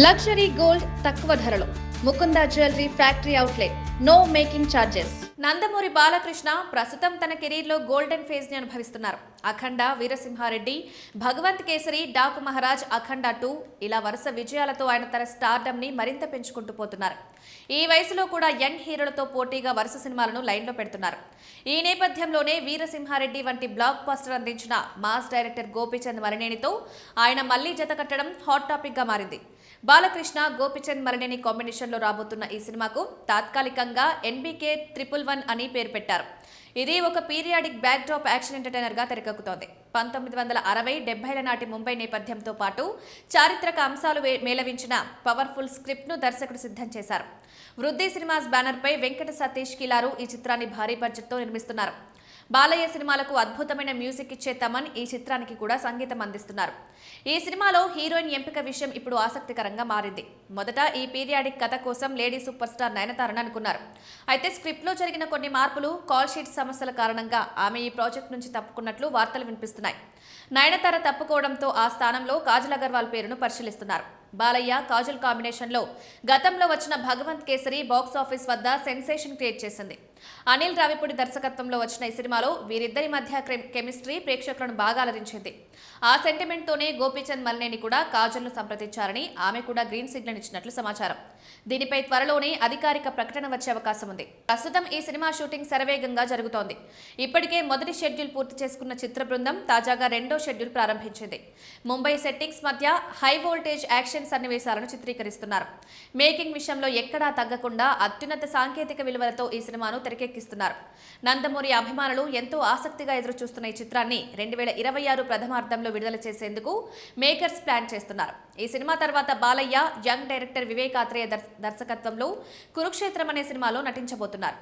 Luxury gold తక్కువ ధరలో Mukunda jewellery factory outlet. No making charges. Nandamuri Balakrishna ప్రస్తుతం తన కెరీర్లో గోల్డెన్ ఫేజ్ ని అనుభవిస్తున్నారు. అఖండ, వీరసింహారెడ్డి, భగవంత్ కేసరి, డాకు మహారాజ్, అఖండ 2 ఇలా వరుస విజయాలతో ఆయన తన స్టార్డమ్ ని మరింత పెంచుకుంటూ పోతున్నారు. ఈ వయసులో కూడా యంగ్ హీరోలతో పోటీగా వరుస సినిమాలను లైన్లో పెడుతున్నారు. ఈ నేపథ్యంలోనే వీరసింహారెడ్డి వంటి బ్లాక్ బస్టర్ అందించిన మాస్ డైరెక్టర్ గోపీచంద్ మలినేనితో ఆయన మళ్లీ జత కట్టడం హాట్ టాపిక్ గా మారింది. బాలకృష్ణ, గోపీచంద్ మలినేని కాంబినేషన్లో రాబోతున్న ఈ సినిమాకు తాత్కాలికంగా NBK 111 అని పేరు పెట్టారు. ఇది ఒక periodic back drop action entertainer గా తెరకెక్కుతోంది. 1960-70ల నాటి ముంబై నేపథ్యంతో పాటు చారిత్రక అంశాలు మేళవించిన పవర్ఫుల్ స్క్రిప్ట్ ను దర్శకుడు సిద్ధం చేశారు. వృద్ధి సినిమాస్ బ్యానర్ పై వెంకట సతీష్ కిలారు ఈ చిత్రాన్ని భారీ బడ్జెట్ తో నిర్మిస్తున్నారు. బాలయ్య సినిమాలకు అద్భుతమైన మ్యూజిక్ ఇచ్చే తమన్ ఈ చిత్రానికి కూడా సంగీతం అందిస్తున్నారు. ఈ సినిమాలో హీరోయిన్ ఎంపిక విషయం ఇప్పుడు ఆసక్తికరంగా మారింది. మొదట ఈ పీరియాడిక్ కథ కోసం లేడీ సూపర్ స్టార్ నయనతారను అనుకున్నారు. అయితే స్క్రిప్ట్ లో జరిగిన కొన్ని మార్పులు, కాల్ షీట్ సమస్యల కారణంగా ఆమె ఈ ప్రాజెక్ట్ నుంచి తప్పుకున్నట్లు వార్తలు వినిపిస్తున్నాయి. నయనతార తప్పుకోవడంతో ఆ స్థానంలో కాజల్ అగర్వాల్ పేరును పరిశీలిస్తున్నారు. బాలయ్య, కాజల్ కాంబినేషన్లో గతంలో వచ్చిన భగవంత్ కేసరి బాక్స్ ఆఫీస్ వద్ద సెన్సేషన్ క్రియేట్ చేసింది. అనిల్ రావిపూడి దర్శకత్వంలో వచ్చిన ఈ సినిమాలో వీరిద్దరి మధ్య కెమిస్ట్రీ ప్రేక్షకులను బాగా అలరించింది. ఆ సెంటిమెంట్ తోనే గోపీచంద్ మలినేని కూడా కాజల్ను సంప్రదించారని, ఆమె కూడా గ్రీన్ సిగ్నల్ ఇచ్చినట్లు సమాచారం. దీనిపై త్వరలోనే అధికారిక ప్రకటన వచ్చే అవకాశం ఉంది. ప్రస్తుతం ఈ సినిమా షూటింగ్ శరవేగంగా జరుగుతోంది. ఇప్పటికే మొదటి షెడ్యూల్ పూర్తి చేసుకున్న చిత్ర బృందం తాజాగా రెండో షెడ్యూల్ ప్రారంభించింది. ముంబై సెట్టింగ్స్ మధ్య హై వోల్టేజ్ యాక్షన్ సన్నివేశాలను చిత్రీకరిస్తున్నారు. మేకింగ్ విషయంలో ఎక్కడా తగ్గకుండా అత్యున్నత సాంకేతిక విలువలతో ఈ సినిమాను తెరకెక్కిస్తున్నారు. నందమూరి అభిమానులు ఎంతో ఆసక్తిగా ఎదురు చూస్తున్న ఈ చిత్రాన్ని 2026 ప్రథమార్థంలో విడుదల చేసేందుకు మేకర్స్ ప్లాన్ చేస్తున్నారు. ఈ సినిమా తర్వాత బాలయ్య యంగ్ డైరెక్టర్ వివేక్ ఆత్రేయ దర్శకత్వంలో కురుక్షేత్రం అనే సినిమాలో నటించబోతున్నారు.